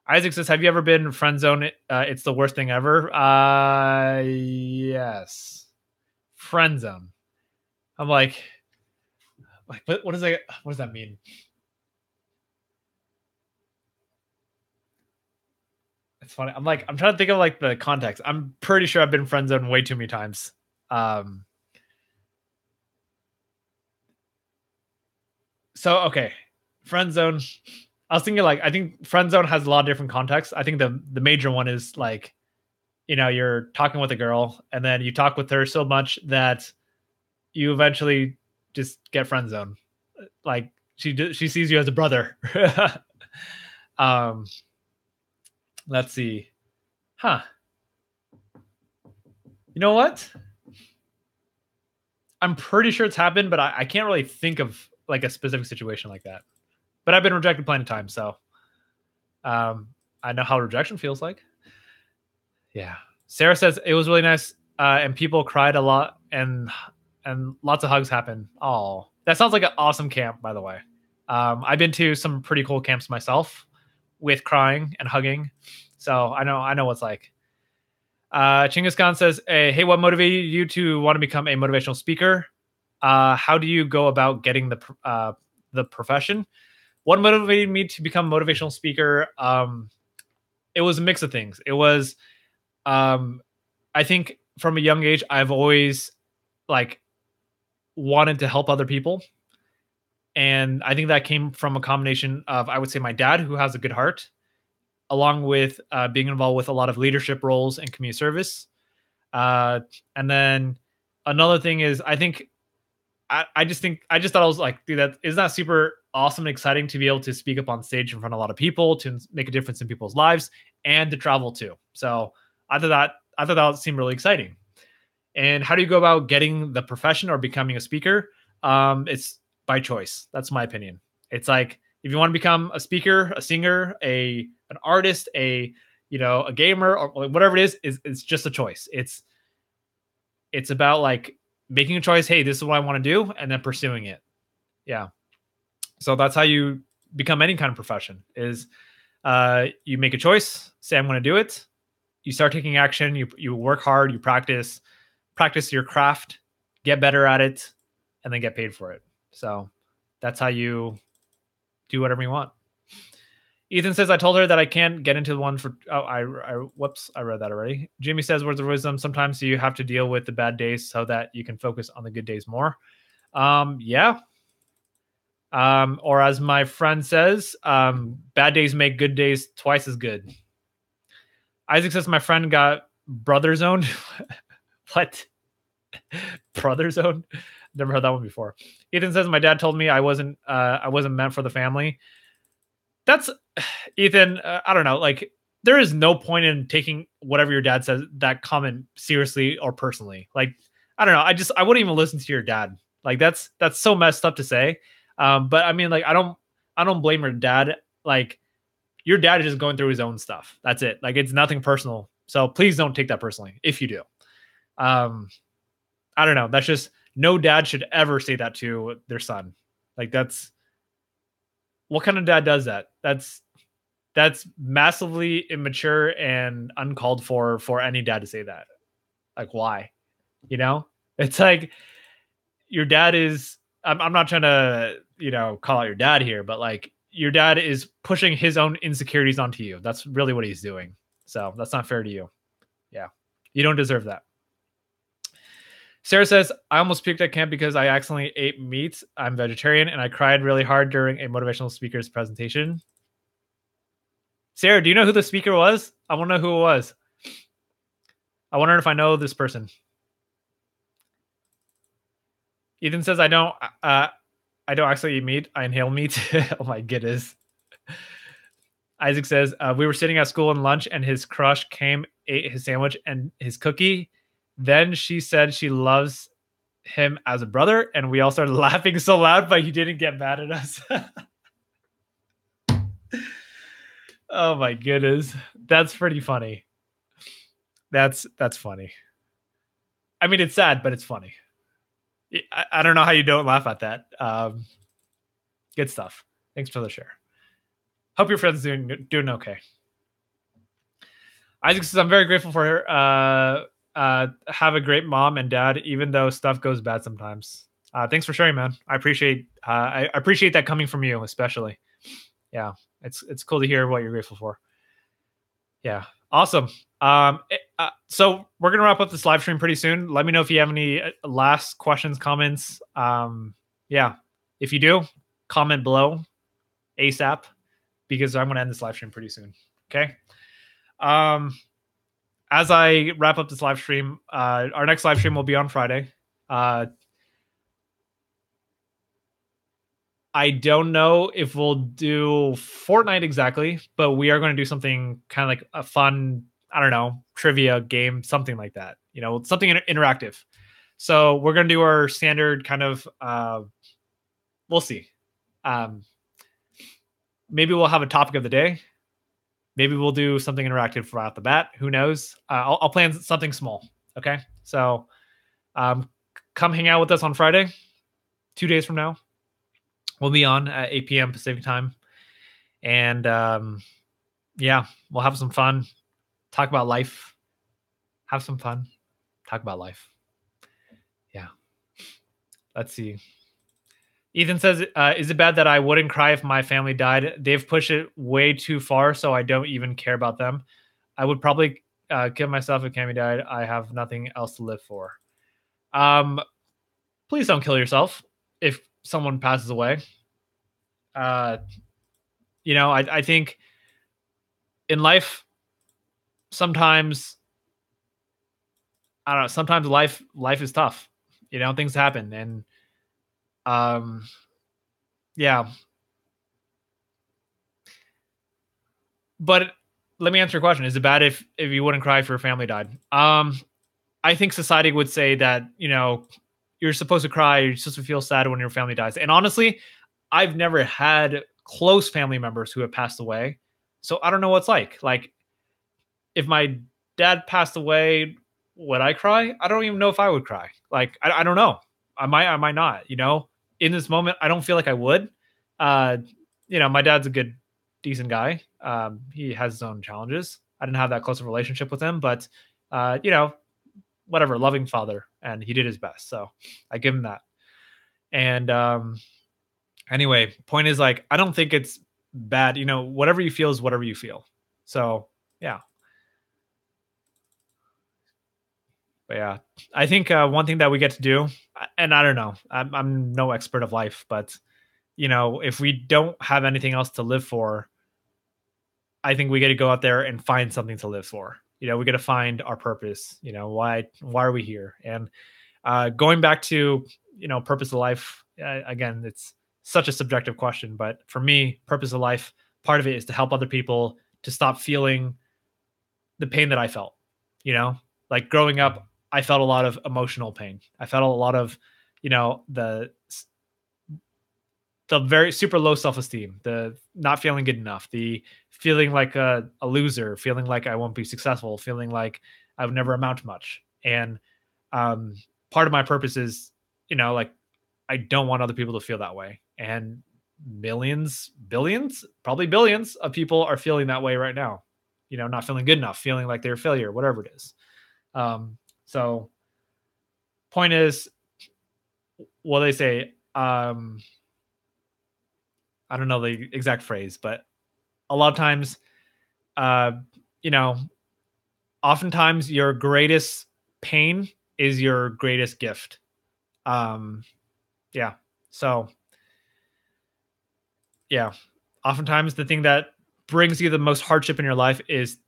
Isaac says, have you ever been friend zone? It's the worst thing ever. Yes. Friend zone. I'm like, what does that mean? It's funny. I'm trying to think of like the context. I'm pretty sure I've been friend zoned way too many times. So okay, friend zone. I was thinking like I think friend zone has a lot of different contexts. I think the major one is like, you're talking with a girl and then you talk with her so much that you eventually just get friend zone. Like she sees you as a brother. Let's see. Huh. You know what? I'm pretty sure it's happened, but I can't really think of like a specific situation like that. But I've been rejected plenty of times, so I know how rejection feels like. Yeah. Sarah says it was really nice, and people cried a lot, and lots of hugs happened. Oh, that sounds like an awesome camp, by the way. I've been to some pretty cool camps myself with crying and hugging, so I know what's like. Chinggis Khan says, "Hey, what motivated you to want to become a motivational speaker? How do you go about getting the profession? What motivated me to become a motivational speaker? It was a mix of things. It was, I think, from a young age, I've always like wanted to help other people, and I think that came from a combination of, I would say, my dad, who has a good heart, along with being involved with a lot of leadership roles and community service. And then another thing is, I think I just thought I was like, dude, that isn't that super awesome and exciting to be able to speak up on stage in front of a lot of people, to make a difference in people's lives, and to travel too. So I thought that seemed really exciting. And how do you go about getting the profession or becoming a speaker? It's by choice. That's my opinion. It's like if you want to become a speaker, a singer, an artist, a gamer, or whatever it is it's just a choice. It's about like making a choice. Hey, this is what I want to do, and then pursuing it. Yeah. So that's how you become any kind of profession. Is you make a choice, say I'm going to do it. You start taking action. You work hard. You practice. practice your craft, get better at it, and then get paid for it. So that's how you do whatever you want. Ethan says, I told her that I can't get into the one for. Oh, whoops, I read that already. Jimmy says, words of wisdom. Sometimes you have to deal with the bad days so that you can focus on the good days more. Yeah. Or as my friend says, bad days make good days twice as good. Isaac says, my friend got brother zoned. What? Brother zone? Never heard that one before. Ethan says, my dad told me I wasn't meant for the family. That's Ethan. I don't know. Like, there is no point in taking whatever your dad says, that comment, seriously or personally. Like, I don't know. I wouldn't even listen to your dad. Like, that's so messed up to say. But I mean, like, I don't blame your dad. Like, your dad is just going through his own stuff. That's it. Like, it's nothing personal. So please don't take that personally if you do. I don't know. That's just, no dad should ever say that to their son. Like, that's, what kind of dad does that? That's massively immature and uncalled for any dad to say that. Like, why? You know, it's like, your dad is, I'm not trying to, call out your dad here, but like, your dad is pushing his own insecurities onto you. That's really what he's doing. So that's not fair to you. Yeah. You don't deserve that. Sarah says, I almost puked at camp because I accidentally ate meat. I'm vegetarian and I cried really hard during a motivational speaker's presentation. Sarah, do you know who the speaker was? I want to know who it was. I wonder if I know this person. Ethan says, I don't actually eat meat. I inhale meat. Oh my goodness. Isaac says, we were sitting at school in lunch and his crush came, ate his sandwich and his cookie. Then she said she loves him as a brother, and we all started laughing so loud, but he didn't get mad at us. Oh my goodness. That's pretty funny. That's funny. I mean, it's sad, but it's funny. I don't know how you don't laugh at that. Good stuff. Thanks for the share. Hope your friend's doing okay. Isaac says, I'm very grateful for her. Have a great mom and dad, even though stuff goes bad sometimes. Thanks for sharing, man. I appreciate that coming from you, especially. Yeah, it's cool to hear what you're grateful for. Yeah, awesome. So we're gonna wrap up this live stream pretty soon. Let me know if you have any last questions, comments. Yeah, if you do, comment below ASAP, because I'm gonna end this live stream pretty soon. Okay. As I wrap up this live stream, our next live stream will be on Friday. I don't know if we'll do Fortnite exactly, but we are going to do something kind of like a fun, I don't know, trivia game, something like that. Something interactive. So we're going to do our standard kind of, we'll see. Maybe we'll have a topic of the day. Maybe we'll do something interactive right off the bat. Who knows? I'll plan something small. Okay. So come hang out with us on Friday, 2 days from now. We'll be on at 8 p.m. Pacific time. And yeah, we'll have some fun. Talk about life. Have some fun. Talk about life. Yeah. Let's see. Ethan says, is it bad that I wouldn't cry if my family died? They've pushed it way too far, so I don't even care about them. I would probably kill myself if Cammy died. I have nothing else to live for. Please don't kill yourself if someone passes away. I think in life, sometimes, I don't know, sometimes life is tough. Things happen, and yeah. But let me answer your question. Is it bad if you wouldn't cry if your family died? I think society would say that, you're supposed to cry, you're supposed to feel sad when your family dies. And honestly, I've never had close family members who have passed away. So I don't know what it's like. Like, if my dad passed away, would I cry? I don't even know if I would cry. Like, I don't know. I might not, in this moment, I don't feel like I would. My dad's a good, decent guy. He has his own challenges. I didn't have that close of a relationship with him, but whatever, loving father, and he did his best. So I give him that. And anyway, point is like I don't think it's bad. You know, whatever you feel is whatever you feel. So yeah. But yeah, I think one thing that we get to do, and I don't know, I'm no expert of life, but you know, if we don't have anything else to live for, I think we got to go out there and find something to live for. You know, we got to find our purpose. You know, why are we here? And going back to purpose of life again, it's such a subjective question, but for me, purpose of life, part of it is to help other people to stop feeling the pain that I felt. You know, like growing up, I felt a lot of emotional pain. I felt a lot of, the very super low self-esteem, the not feeling good enough, the feeling like a loser, feeling like I won't be successful, feeling like I would never amount to much. And um, part of my purpose is, like I don't want other people to feel that way. And millions, billions, probably billions of people are feeling that way right now. Not feeling good enough, feeling like they're a failure, whatever it is. So point is, what they say, I don't know the exact phrase, but a lot of times, uh, you know, oftentimes your greatest pain is your greatest gift. Um, yeah. So, yeah, oftentimes the thing that brings you the most hardship in your life is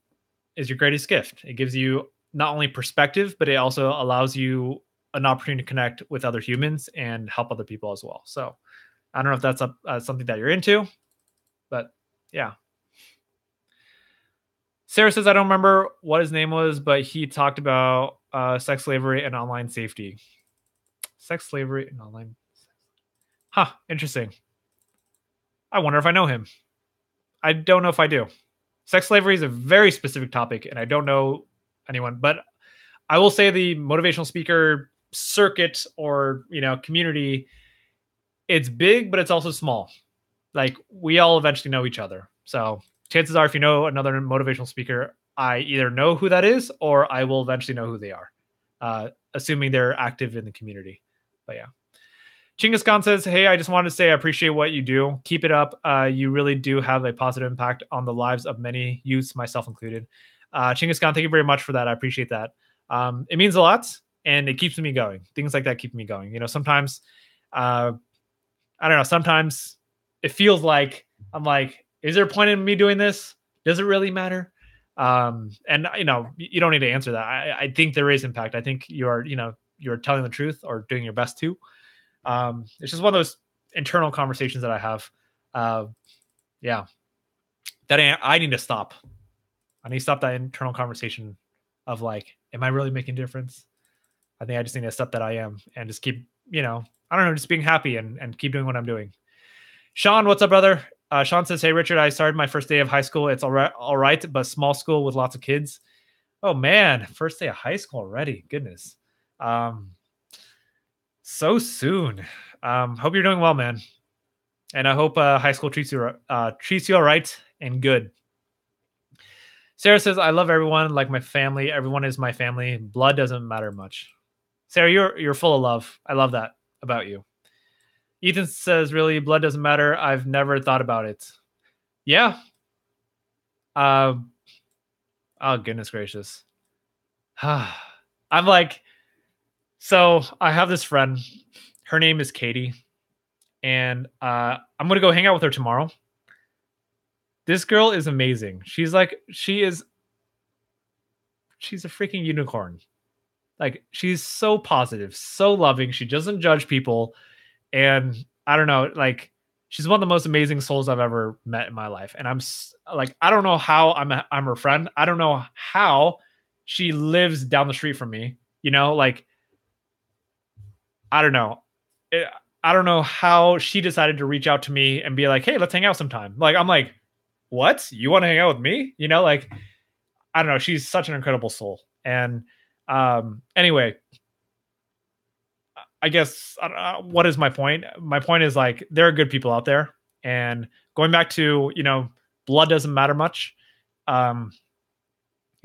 your greatest gift. It gives you not only perspective, but it also allows you an opportunity to connect with other humans and help other people as well. So, I don't know if that's something that you're into, but yeah. Sarah says, I don't remember what his name was, but he talked about sex slavery and online safety. Sex slavery and online. Huh, interesting. I wonder if I know him. I don't know if I do. Sex slavery is a very specific topic, and I don't know anyone, but I will say the motivational speaker circuit or community, it's big, but it's also small. Like we all eventually know each other. So chances are, if you know another motivational speaker, I either know who that is or I will eventually know who they are, assuming they're active in the community. But yeah. Chinggis Khan says, hey, I just wanted to say I appreciate what you do. Keep it up. You really do have a positive impact on the lives of many youths, myself included. Chinggis Khan, thank you very much for that. I appreciate that. It means a lot and it keeps me going. Things like that keep me going. Sometimes, I don't know, sometimes it feels like I'm like, is there a point in me doing this? Does it really matter? And you don't need to answer that. I think there is impact. I think you're telling the truth or doing your best to. It's just one of those internal conversations that I have. Yeah, that I need to stop. I need to stop that internal conversation of like, am I really making a difference? I think I just need to accept that I am and just keep, I don't know, just being happy and keep doing what I'm doing. Sean, what's up, brother? Sean says, hey, Richard, I started my first day of high school. It's all right, but small school with lots of kids. Oh, man. First day of high school already. Goodness. So soon. Hope you're doing well, man. And I hope high school treats you all right and good. Sarah says, I love everyone like my family. Everyone is my family. Blood doesn't matter much. Sarah, you're full of love. I love that about you. Ethan says, really, blood doesn't matter. I've never thought about it. Yeah. Oh, goodness gracious. I'm like, so I have this friend. Her name is Katie. And I'm going to go hang out with her tomorrow. This girl is amazing. She's a freaking unicorn. Like, she's so positive, so loving. She doesn't judge people. And I don't know, like, she's one of the most amazing souls I've ever met in my life. And I'm like, I don't know how I'm her friend. I don't know how she lives down the street from me. Like, I don't know. I don't know how she decided to reach out to me and be like, hey, let's hang out sometime. Like, I'm like, what? You want to hang out with me? Like, I don't know. She's such an incredible soul. And anyway, I guess what is my point? My point is like there are good people out there, and going back to blood doesn't matter much.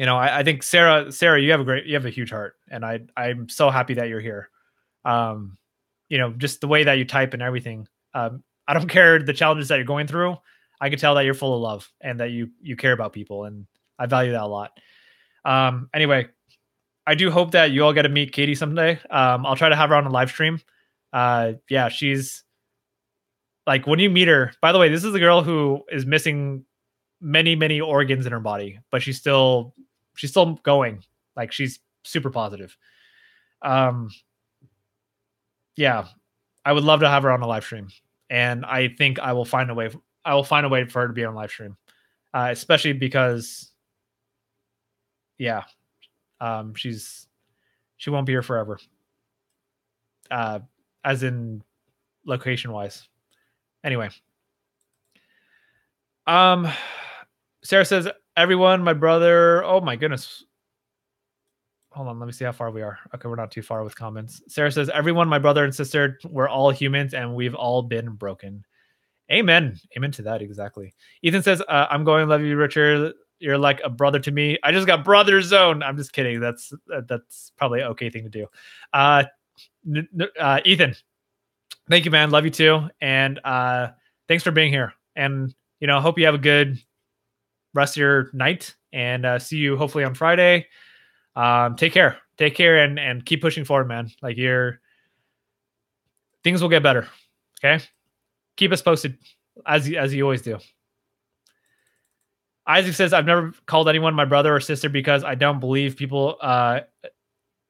I think Sarah, you have a huge heart, and I'm so happy that you're here. Um, just the way that you type and everything. I don't care the challenges that you're going through. I can tell that you're full of love and that you care about people, and I value that a lot. Anyway, I do hope that you all get to meet Katie someday. I'll try to have her on a live stream. Yeah, she's like, when you meet her, by the way, this is a girl who is missing many organs in her body, but she's still going. Like, she's super positive. Um, yeah, I would love to have her on a live stream, and I think I will find a way. I will find a way for her to be on live stream, especially because, yeah, she won't be here forever. As in location wise. Anyway, Sarah says, everyone, my brother. Oh my goodness. Hold on, let me see how far we are. Okay, we're not too far with comments. Sarah says, everyone, my brother and sister, we're all humans and we've all been broken. Amen. Amen to that, exactly. Ethan says, I'm going, love you, Richard. You're like a brother to me. I just got brother zone. I'm just kidding. That's probably an okay thing to do. Ethan, thank you, man. Love you too. And thanks for being here. And, hope you have a good rest of your night, and see you hopefully on Friday. Take care and keep pushing forward, man. Like, things will get better. Okay. Keep us posted as you always do. Isaac says, I've never called anyone my brother or sister because I don't believe people,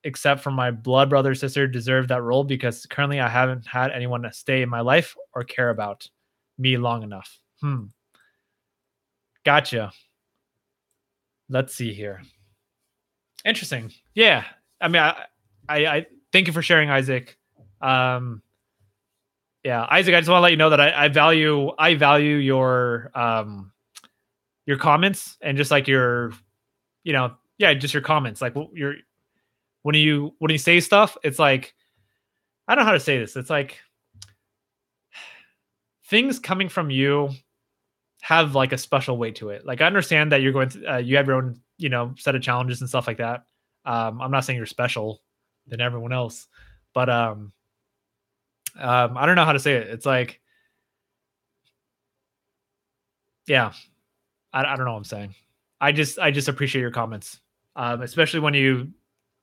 except for my blood brother or sister, deserve that role, because currently I haven't had anyone to stay in my life or care about me long enough. Gotcha. Let's see here. Interesting. Yeah. I mean, I thank you for sharing, Isaac. Yeah, Isaac, I just want to let you know that I value your comments, and just like your, just your comments. Like, when you say stuff, it's like, I don't know how to say this. It's like, things coming from you have like a special weight to it. Like, I understand that you're going to, you have your own, set of challenges and stuff like that. I'm not saying you're special than everyone else, but I don't know how to say it. It's like, yeah, I don't know what I'm saying. I just appreciate your comments, especially when you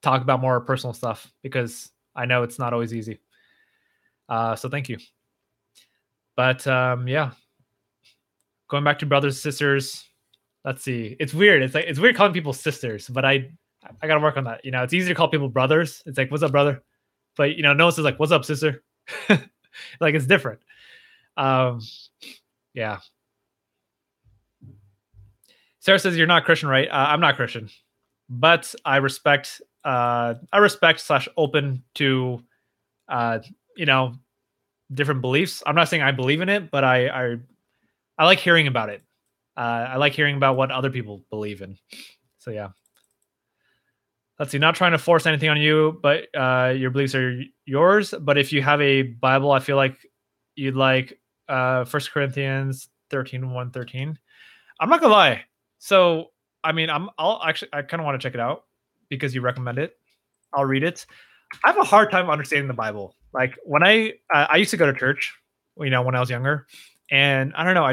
talk about more personal stuff, because I know it's not always easy. So thank you. But yeah, going back to brothers and sisters. Let's see. It's weird. It's weird calling people sisters, but I gotta work on that. It's easy to call people brothers. It's like, what's up, brother? But no one says like, what's up, sister? Like, it's different. Yeah. Sarah says, you're not Christian, right? I'm not Christian, but I respect / open to different beliefs. I'm not saying I believe in it, but I like hearing about it. I like hearing about what other people believe in. So yeah. Let's see. Not trying to force anything on you, but your beliefs are yours. But if you have a Bible, I feel like you'd like 1 Corinthians 13:1-13. I'm not gonna lie. So I mean, I kind of want to check it out because you recommend it. I'll read it. I have a hard time understanding the Bible. Like, when I used to go to church, when I was younger, and I don't know,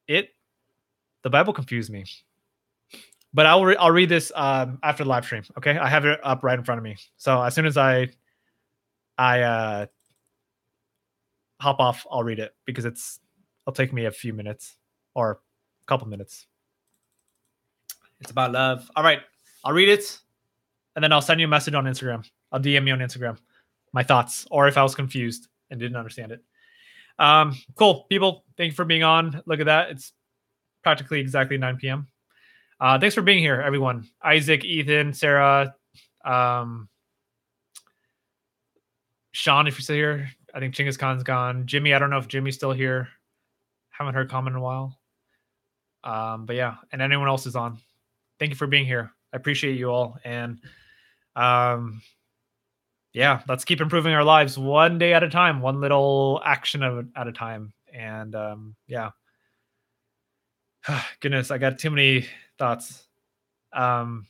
the Bible confused me. But I'll read this after the live stream. Okay, I have it up right in front of me. So as soon as I hop off, I'll read it, because it'll take me a few minutes or a couple minutes. It's about love. All right, I'll read it, and then I'll send you a message on Instagram. I'll DM you on Instagram my thoughts, or if I was confused and didn't understand it. Cool, people. Thank you for being on. Look at that. It's practically exactly 9 p.m. Thanks for being here, everyone. Isaac, Ethan, Sarah, Sean, if you're still here. I think Chinggis Khan's gone. Jimmy, I don't know if Jimmy's still here. Haven't heard comment in a while. But yeah, and anyone else is on. Thank you for being here. I appreciate you all. And yeah, let's keep improving our lives one day at a time, one little action at a time. And yeah. Goodness, I got too many thoughts. Um,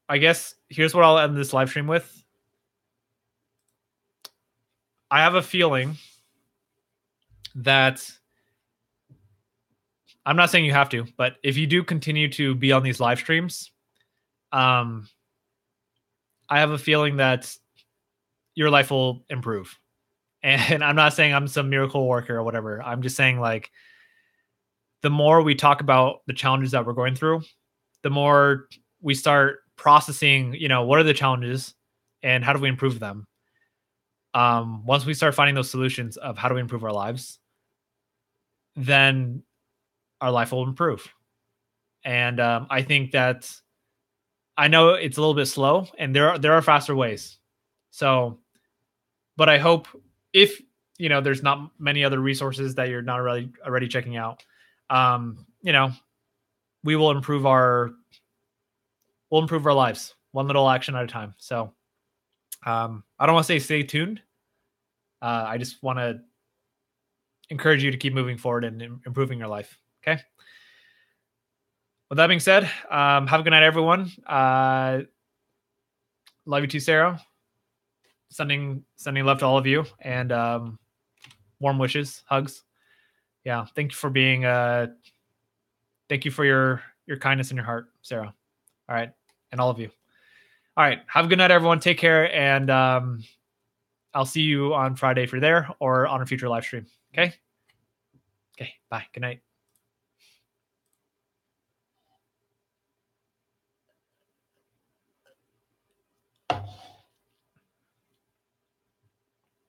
I guess here's what I'll end this live stream with. I have a feeling that I'm not saying you have to, but if you do continue to be on these live streams, um, I have a feeling that your life will improve. And I'm not saying I'm some miracle worker or whatever. I'm just saying, like, the more we talk about the challenges that we're going through, the more we start processing, what are the challenges and how do we improve them? Once we start finding those solutions of how do we improve our lives, then our life will improve. And I think that I know it's a little bit slow, and there are faster ways. So, but I hope if there's not many other resources that you're not really already checking out, um, you know, we will improve our lives one little action at a time. So, I don't want to say stay tuned. I just want to encourage you to keep moving forward and improving your life. Okay. With that being said, have a good night, everyone. Love you too, Sarah. Sending love to all of you, and warm wishes, hugs. Yeah, thank you for being. Thank you for your kindness and your heart, Sarah. All right, and all of you. All right, have a good night, everyone. Take care, and I'll see you on Friday if you're there, or on a future live stream. Okay. Okay. Bye. Good night.